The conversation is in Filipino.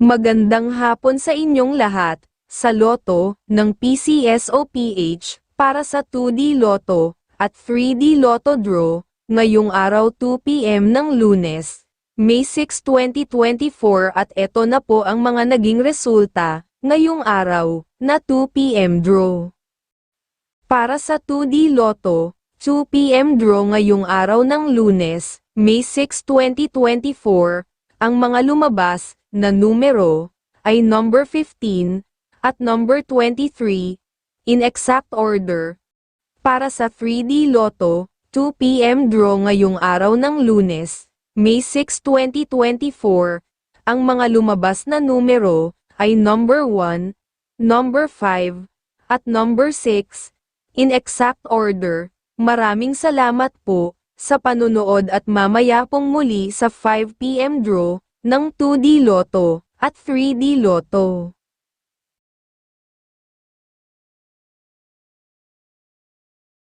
Magandang hapon sa inyong lahat. Sa Lotto ng PCSOPH para sa 2D Lotto at 3D Lotto Draw ngayong araw 2 PM ng Lunes, May 6, 2024 at eto na po ang mga naging resulta ngayong araw na 2 PM draw. Para sa 2D Lotto, 2 PM draw ngayong araw ng Lunes, May 6, 2024, ang mga lumabas na numero ay number 15 at number 23 in exact order. Para sa 3D Lotto, 2 PM draw ngayong araw ng Lunes, May 6, 2024, ang mga lumabas na numero ay number 1, number 5, at number 6 in exact order. Maraming salamat po sa panunood at mamaya pong muli sa 5 PM draw ng 2D Lotto at 3D Lotto.